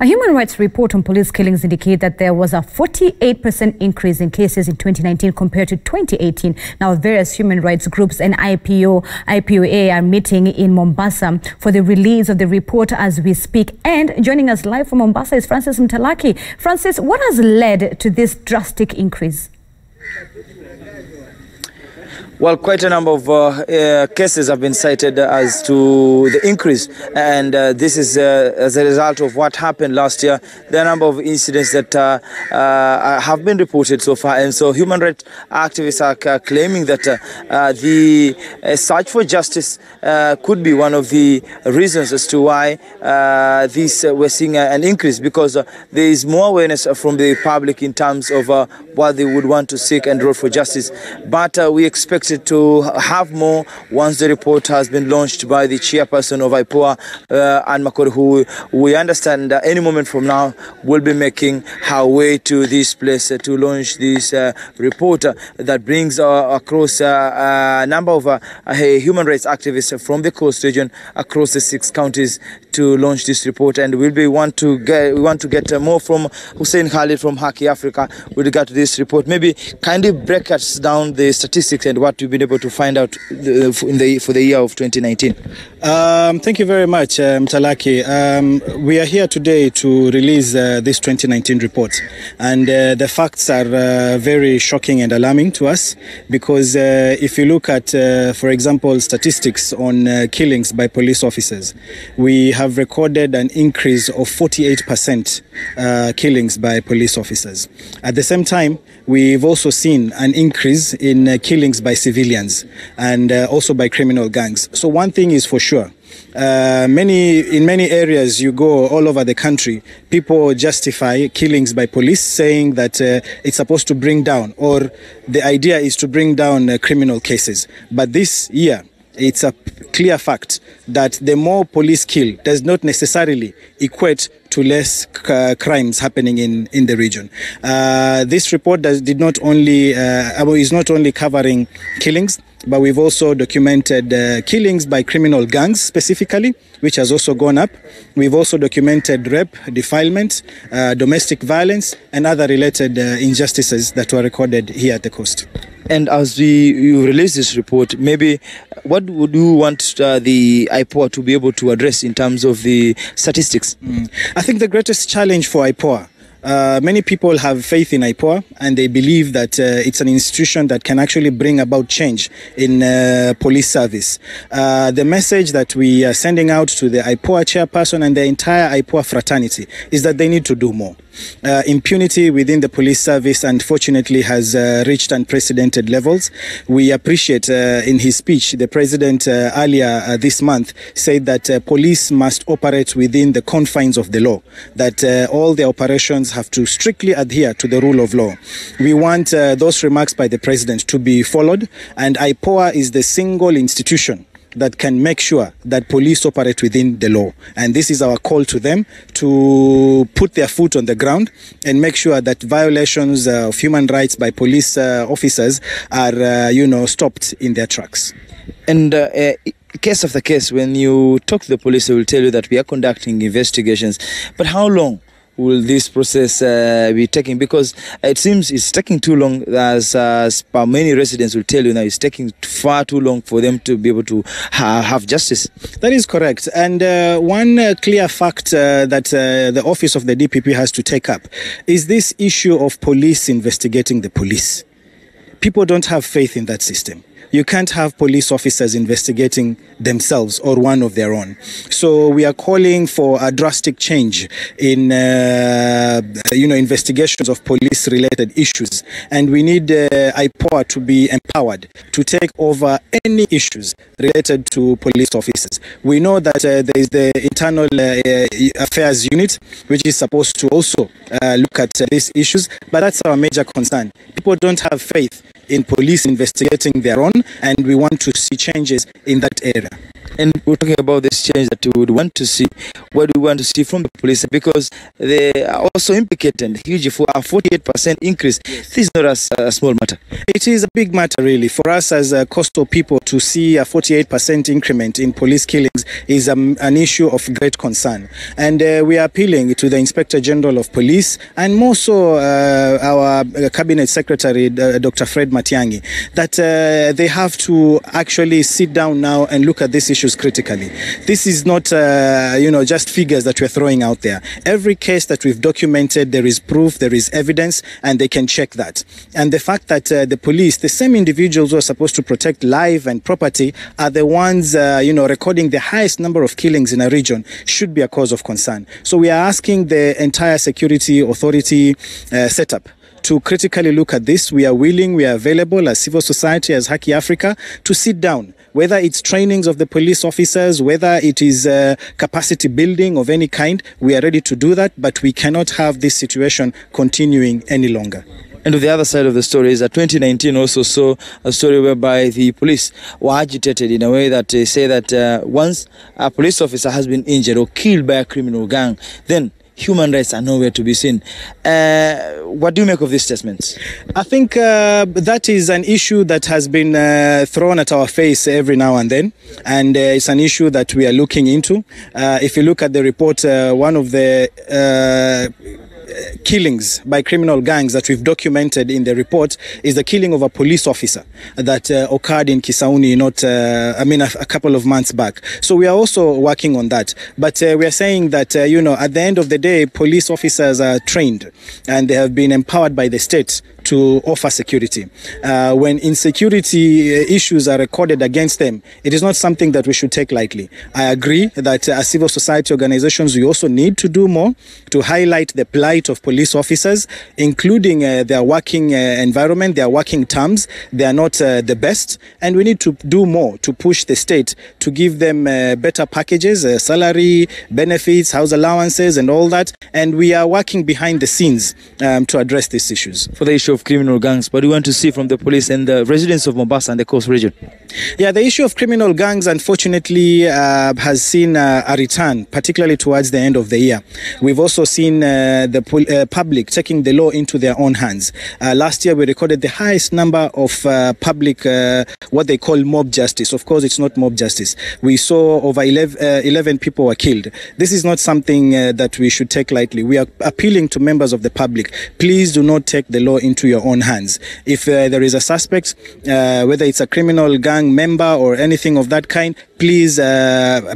A human rights report on police killings indicates that there was a 48% increase in cases in 2019 compared to 2018. Now, various human rights groups and IPOA are meeting in Mombasa for the release of the report as we speak. And joining us live from Mombasa is Francis Mtalaki. Francis, what has led to this drastic increase? Well, quite a number of cases have been cited as to the increase, and this is as a result of what happened last year. There are a number of incidents that have been reported so far, and so human rights activists are claiming that the search for justice could be one of the reasons as to why we're seeing an increase, because there is more awareness from the public in terms of what they would want to seek and road for justice. But we expect to have more once the report has been launched by the chairperson of IPOA, Anne Makori, who we understand any moment from now will be making her way to this place to launch this report that brings across a number of human rights activists from the coast region across the 6 counties to launch this report. And we want to get more from Hussein Khalid from Haki Africa with regard to this report. Maybe kindly break us down the statistics and what you've been able to find out for the year of 2019. Thank you very much, Mtalaki. We are here today to release this 2019 report, and the facts are very shocking and alarming to us, because if you look at, for example, statistics on killings by police officers, we have recorded an increase of 48% killings by police officers. At the same time, we've also seen an increase in killings by civilians and also by criminal gangs. So one thing is for sure, in many areas you go all over the country, people justify killings by police, saying that it's supposed to bring down, or the idea is to bring down criminal cases. But this year, it's a clear fact that the more police kill does not necessarily equate to less crimes happening in the region. This report is not only covering killings, but we've also documented killings by criminal gangs specifically, which has also gone up. We've also documented rape, defilement, domestic violence, and other related injustices that were recorded here at the coast. And as you release this report, maybe what would you want the IPOA to be able to address in terms of the statistics? I think the greatest challenge for IPOA, many people have faith in IPOA, and they believe that it's an institution that can actually bring about change in police service. The message that we are sending out to the IPOA chairperson and the entire IPOA fraternity is that they need to do more. Impunity within the police service, unfortunately, has reached unprecedented levels. We appreciate in his speech, the president earlier this month said that police must operate within the confines of the law, that all the operations have to strictly adhere to the rule of law. We want those remarks by the president to be followed, and IPOA is the single institution that can make sure that police operate within the law. And this is our call to them, to put their foot on the ground and make sure that violations of human rights by police officers are, stopped in their tracks. And case after case, when you talk to the police, they will tell you that we are conducting investigations. But how long will this process be taking? Because it seems it's taking too long, as many residents will tell you now, it's taking far too long for them to be able to have justice. That is correct. And one clear fact that the office of the DPP has to take up is this issue of police investigating the police. People don't have faith in that system. You can't have police officers investigating themselves or one of their own. So we are calling for a drastic change in, investigations of police-related issues. And we need IPOA to be empowered to take over any issues related to police officers. We know that there is the Internal Affairs Unit, which is supposed to also look at these issues, but that's our major concern. People don't have faith in police investigating their own, and we want to see changes in that area. And we're talking about this change that we would want to see. What do we want to see from the police? Because they are also implicated huge for a 48% increase. This is not a small matter. It is a big matter, really. For us as coastal people, to see a 48% increment in police killings is an issue of great concern. And we are appealing to the Inspector General of Police and more so our Cabinet Secretary, Dr. Fred Matiang'i, that they have to actually sit down now and look at these issues critically. This is not, just figures that we're throwing out there. Every case that we've documented, there is proof, there is evidence, and they can check that. And the fact that the police, the same individuals who are supposed to protect life and property, are the ones, recording the highest number of killings in a region should be a cause of concern. So we are asking the entire security authority setup to critically look at this. We are willing, we are available as civil society, as Haki Africa, to sit down. Whether it's trainings of the police officers, whether it is capacity building of any kind, we are ready to do that, but we cannot have this situation continuing any longer. And to the other side of the story is that 2019 also saw a story whereby the police were agitated in a way that they say that once a police officer has been injured or killed by a criminal gang, then human rights are nowhere to be seen. What do you make of these statements? I think that is an issue that has been thrown at our face every now and then, and it's an issue that we are looking into. If you look at the report, one of the killings by criminal gangs that we've documented in the report is the killing of a police officer that occurred in Kisauni a couple of months back. So we are also working on that. But we are saying that, at the end of the day, police officers are trained and they have been empowered by the state to offer security. When insecurity issues are recorded against them, it is not something that we should take lightly. I agree that as civil society organizations, we also need to do more to highlight the plight of police officers, including their working environment, their working terms. They are not the best, and we need to do more to push the state to give them better packages, salary, benefits, house allowances, and all that. And we are working behind the scenes to address these issues. For the issue of criminal gangs, what do you want to see from the police and the residents of Mombasa and the coast region? Yeah, the issue of criminal gangs, unfortunately, has seen a return, particularly towards the end of the year. We've also seen the public taking the law into their own hands. Last year, we recorded the highest number of public, what they call mob justice. Of course, it's not mob justice. We saw over 11 people were killed. This is not something that we should take lightly. We are appealing to members of the public. Please do not take the law into your own hands. If there is a suspect, whether it's a criminal gang member or anything of that kind, please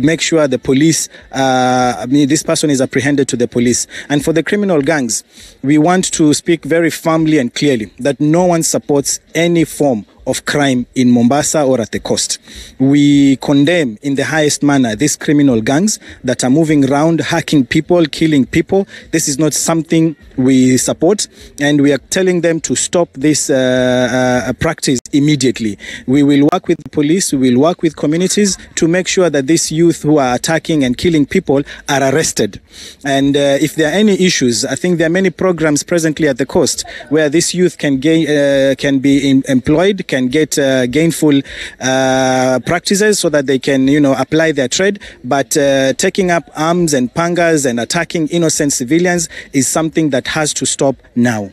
make sure the police, this person is apprehended to the police. And for the criminal gangs, we want to speak very firmly and clearly that no one supports any form of crime in Mombasa or at the coast. We condemn in the highest manner these criminal gangs that are moving around, hacking people, killing people. This is not something we support, and we are telling them to stop this practice immediately. We will work with the police, we will work with communities to make sure that these youth who are attacking and killing people are arrested. And if there are any issues, I think there are many programs presently at the coast where this youth can be employed, can get gainful practices so that they can, apply their trade. But taking up arms and pangas and attacking innocent civilians is something that has to stop now.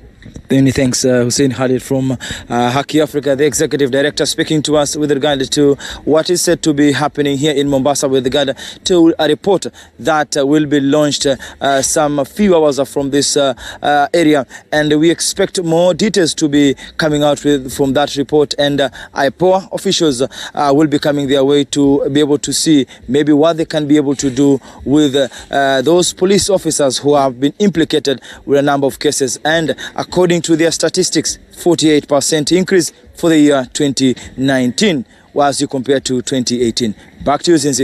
Many thanks, Hussein Khalid from Haki Africa, the Executive Director, speaking to us with regard to what is said to be happening here in Mombasa with regard to a report that will be launched some few hours from this area. And we expect more details to be coming out from that report. And IPOA officials will be coming their way to be able to see maybe what they can be able to do with those police officers who have been implicated with a number of cases. And according to their statistics, 48% increase for the year 2019 as you compare to 2018. Back to you, Zinzi.